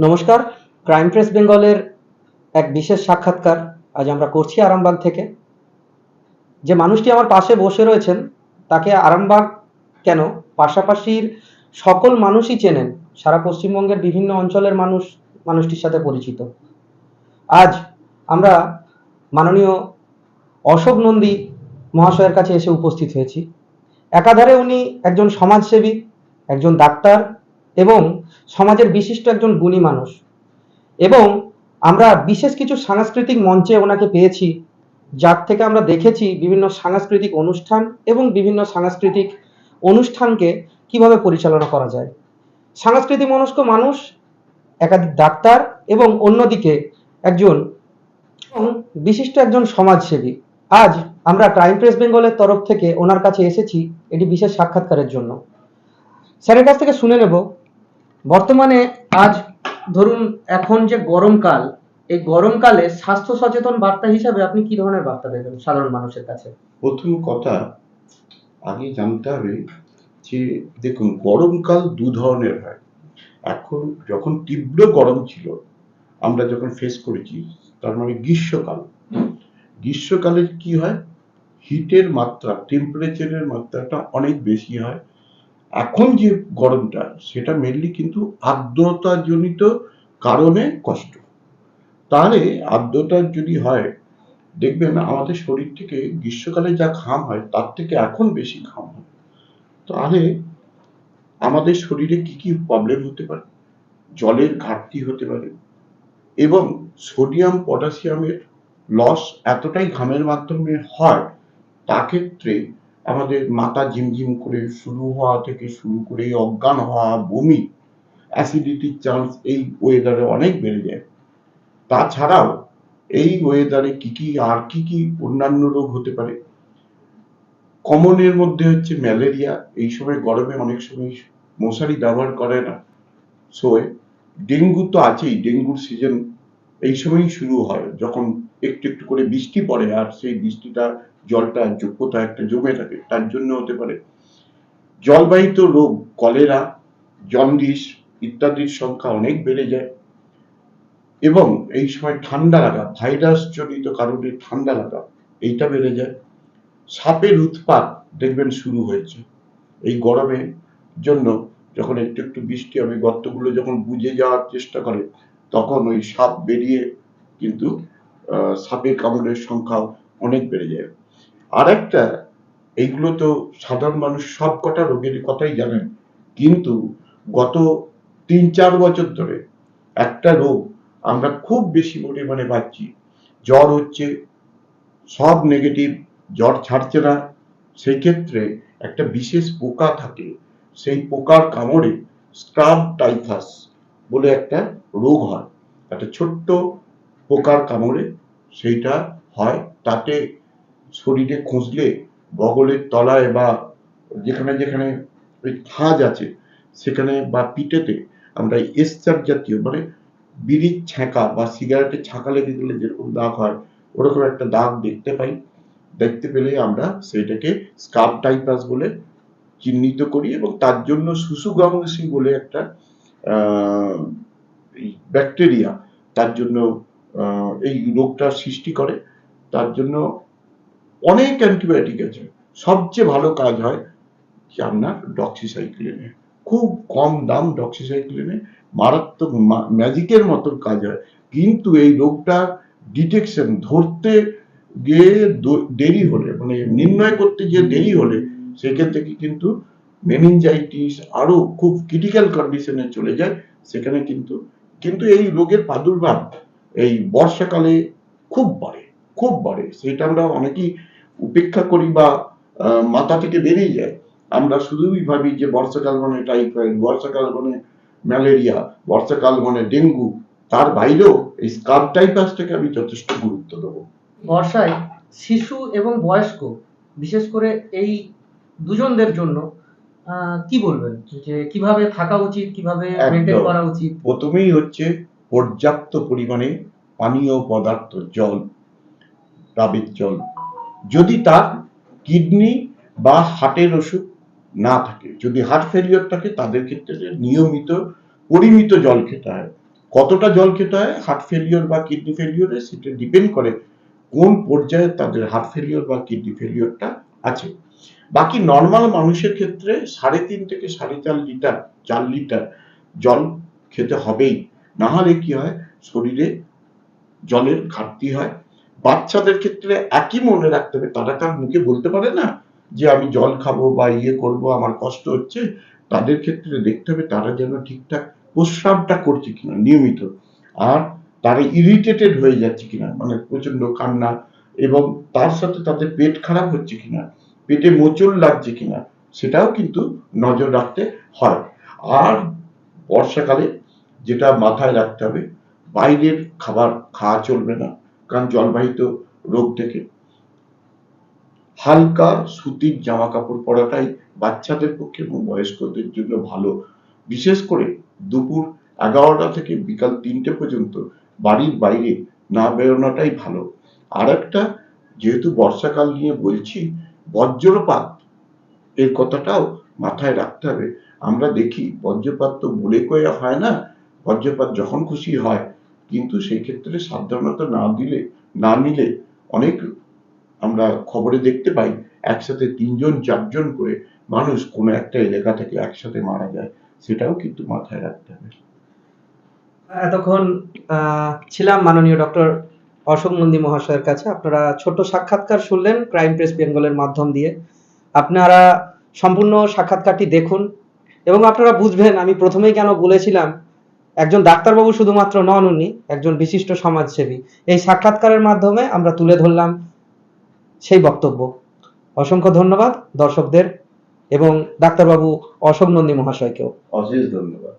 নমস্কার। Crime press বেঙ্গলের এক বিশেষ সাক্ষাৎকার আজ আমরা করছি আরামবাগ থেকে। যে মানুষটি আমার পাশে বসে রয়েছেন তাকে আরামবাগ কেন, পাশাপাশির সকল মানুষই চেনেন। সারা পশ্চিমবঙ্গের বিভিন্ন অঞ্চলের মানুষ মানুষটির সাথে পরিচিত। আজ আমরা মাননীয় অশোক নন্দী মহাশয়ের কাছে এসে উপস্থিত হয়েছি। একাধারে উনি একজন সমাজসেবী, একজন ডাক্তার এবং সমাজের বিশিষ্ট একজন গুণী মানুষ। এবং আমরা বিশেষ কিছু সাংস্কৃতিক মঞ্চে ওনাকে পেয়েছি, যার থেকে আমরা দেখেছি বিভিন্ন সাংস্কৃতিক অনুষ্ঠান এবং বিভিন্ন সাংস্কৃতিক অনুষ্ঠানকে কিভাবে পরিচালনা করা যায়। সাংস্কৃতিক মনস্ক মানুষ, একাধিক ডাক্তার এবং অন্যদিকে একজন বিশিষ্ট একজন সমাজসেবী। আজ আমরা ক্রাইম প্রেস বেঙ্গলের তরফ থেকে ওনার কাছে এসেছি এটি বিশেষ সাক্ষাৎকারের জন্য। স্যারের কাছ থেকে শুনে নেব, বর্তমানে আজ ধরুন এখন যে গরমকাল, এই গরমকালে স্বাস্থ্য সচেতন বার্তা হিসাবে আপনি কি ধরনের বার্তা দেবেন সাধারণ মানুষের কাছে? প্রথম কথা আগে জানতে হবে যে দেখুন, গরমকাল দু ধরনের হয়। এখন যখন তীব্র গরম ছিল আমরা যখন ফেস করেছি, তার মানে গ্রীষ্মকালে কি হয়, হিটের মাত্রা, টেম্পারেচারের মাত্রাটা অনেক বেশি হয়। এখন যে গরমটা সেটা মেনলি কিন্তু আর্দ্রতাজনিত কারণে কষ্ট। তাহলে আর্দ্রতা যদি হয়, দেখবেন আমাদের শরীর থেকে গ্রীষ্মকালে যা ঘাম হয় তার থেকে এখন বেশি ঘাম হয়। তাহলে আমাদের শরীরে কি কি প্রবলেম হতে পারে, জলের ঘাটতি হতে পারে এবং সোডিয়াম পটাশিয়ামের লস এতটাই ঘামের মাধ্যমে হয়, তা ক্ষেত্রে আমাদের মাথা ঝিমঝিম করে শুরু হওয়া থেকে শুরু করে অজ্ঞান হওয়া, বমি, অ্যাসিডিটির চান্স এই ওয়েদারে অনেক বেড়ে যায়। তাছাড়াও এই ওয়েদারে কি কি অন্যান্য রোগ হতে পারে, কমনের মধ্যে হচ্ছে ম্যালেরিয়া। এই সময় গরমে অনেক সময় মশারি ব্যবহার করে না শোয়। ডেঙ্গু তো আছেই, ডেঙ্গুর সিজন এই সময়ই শুরু হয় যখন একটু একটু করে বৃষ্টি পড়ে, আর সেই বৃষ্টিটা জলটা কোথাও একটা জমে থাকে, তার জন্য হতে পারে। জলবাহিত রোগ, কলেরা, জন্ডিস ইত্যাদির সংখ্যা অনেক বেড়ে যায়। এবং এই সময় ঠান্ডা লাগা, ভাইরাস জনিত কারণে ঠান্ডা লাগা, এইটা বেড়ে যায়। সাপের উৎপাত দেখবেন শুরু হয়েছে এই গরমের জন্য। যখন একটু একটু বৃষ্টি হবে, গর্তগুলো যখন বুজে যাওয়ার চেষ্টা করে, তখন ওই সাপ বেরিয়ে কিন্তু সাপের কামড়ের সংখ্যা অনেক বেড়ে যায়। আর একটা, এইগুলো তো সাধারণ মানুষ সব কটা রোগের কথাই জানেন, কিন্তু গত ৩-৪ বছর ধরে একটা রোগ আমরা খুব বেশি পরিমাণে পাচ্ছি। জ্বর হচ্ছে, সব নেগেটিভ, জ্বর ছাড়ছে না। সেই ক্ষেত্রে একটা বিশেষ পোকা থাকে, সেই পোকার কামড়ে স্ক্রাব টাইফাস বলে একটা রোগ হয়। একটা ছোট্ট পোকার কামড়ে সেইটা হয়। তাতে শরীরে খুঁজলে বগলের তলায় বা যেখানে যেখানে ওই খাঁজ আছে সেখানে বা পিঠেতে আমরা এস্টার জাতীয়, মানে বিড়ির ছ্যাঁকা বা সিগারেটের ছাঁকা লেগে গেলে যেরকম দাগ হয়, ওরকম একটা দাগ দেখতে পাই। দেখতে পেলে আমরা সেটাকে স্কাব টাইপাস বলে চিহ্নিত করি এবং তার জন্য সুসুগামসি বলে একটা ব্যাকটেরিয়া তার জন্য এই রোগটা সৃষ্টি করে। তার জন্য অনেক অ্যান্টিবায়োটিক আছে। সবচেয়ে ভালো কাজ হয় যে আপনার ডক্সিসাইক্লিনে, খুব কম দাম ডক্সিসাইক্লিনে, মারাত্মক ম্যাজিকের মতন কাজ হয়। কিন্তু এই রোগটা ডিটেকশন ধরতে গিয়ে দেরি হলে, মানে নির্ণয় করতে গিয়ে দেরি হলে, সেখান থেকে কিন্তু মেনিনজাইটিস আরো খুব ক্রিটিক্যাল কন্ডিশনে চলে যায়। সেখানে কিন্তু এই রোগের প্রাদুর্ভাব এই বর্ষাকালে খুব বাড়ে। সেটা আমরা অনেকেই উপেক্ষা করি বা মাথা থেকে বেরিয়ে যায়। আমরা শুধুই ভাবি যে বর্ষাকাল মানে টাইফয়েড, বর্ষাকাল মানে ম্যালেরিয়া, বর্ষাকাল মানে ডেঙ্গু। তার বাইরেও এই স্কাব টাইফাসটাকে আমি যথেষ্ট গুরুত্ব দেবো। বর্ষায় শিশু এবং বয়স্ক, বিশেষ করে এই দুজনদের জন্য কি বলবেন যে কিভাবে থাকা উচিত, কিভাবে মেনটেন করা উচিত? প্রথমেই হচ্ছে পর্যাপ্ত পরিমাণে পানীয় পদার্থ, জল, ডাবের জল। যদি তার কিডনি বা হার্টের অসুখ না থাকে, যদি হার্ট ফেলিওর থাকে, তাদের ক্ষেত্রে নিয়মিত পরিমিত জল খেতে হয়। কতটা জল খেতে হয় হার্ট ফেলিওর বা কিডনি ফেলিওরে, সেটা ডিপেন্ড করে কোন পর্যায়ে তাদের হার্ট ফেলিওর বা কিডনি ফেলিওরটা আছে। বাকি নর্মাল মানুষের ক্ষেত্রে 3.5 থেকে 4.5 লিটার 4 লিটার জল খেতে হবেই, না হলে কি হয় শরীরে জলের ঘাটতি হয়। বাচ্চাদের ক্ষেত্রে একই মনে রাখতে হবে, তারা তার মুখে বলতে পারে না যে আমি জল খাবো বা ইয়ে করব, আমার কষ্ট হচ্ছে। তাদের ক্ষেত্রে দেখতে হবে তারা যেন ঠিকঠাক প্রস্রাবটা করছে কিনা নিয়মিত, আর তারা ইরিটেটেড হয়ে যাচ্ছে কিনা, মানে প্রচন্ড কান্না, এবং তার সাথে তাদের পেট খারাপ হচ্ছে কিনা, পেটে মোচড় লাগছে কিনা, সেটাও কিন্তু নজর রাখতে হয়। আর বর্ষাকালে যেটা মাথায় রাখতে হবে, বাইরের খাবার খাওয়া চলবে না, কারণ জলবাহিত রোগ থেকে হালকা সুতির জামা কাপড় পরাটাই বাচ্চাদের পক্ষে এবং বয়স্কদের জন্য ভালো। বিশেষ করে দুপুর 11টা থেকে বিকাল 3টে পর্যন্ত বাড়ির বাইরে না বেরোনোটাই ভালো। আর একটা, যেহেতু বর্ষাকাল নিয়ে বলছি, বজ্রপাত এর কথাটাও মাথায় রাখতে হবে। আমরা দেখি বজ্রপাত তো বলে কয়ে হয় না, বজ্রপাত যখন খুশি হয়, কিন্তু সেই ক্ষেত্রে সাবধানতা না নিলে অনেক আমরা খবরে দেখতে পাই একসাথে 3জন 4জন করে মানুষ কোনো একটা এলাকা থেকে একসাথে মারা যায়, সেটাও কিন্তু মাথায় রাখতে হবে। এতক্ষণ ছিলাম মাননীয় ডক্টর অশোক নন্দী মহাশয়ের কাছে। আপনারা ছোট্ট সাক্ষাৎকার শুনলেন ক্রাইম প্রেস বেঙ্গলের মাধ্যম দিয়ে। আপনারা সম্পূর্ণ সাক্ষাৎকারটি দেখুন এবং আপনারা বুঝবেন আমি প্রথমেই কেন বলেছিলাম একজন ডাক্তারবাবু শুধুমাত্র নন, উনি একজন বিশিষ্ট সমাজসেবী। এই সাক্ষাৎকারের মাধ্যমে আমরা তুলে ধরলাম সেই বক্তব্য। অসংখ্য ধন্যবাদ দর্শকদের এবং ডাক্তারবাবু অশোক নন্দী মহাশয়কেও। অশেষ ধন্যবাদ।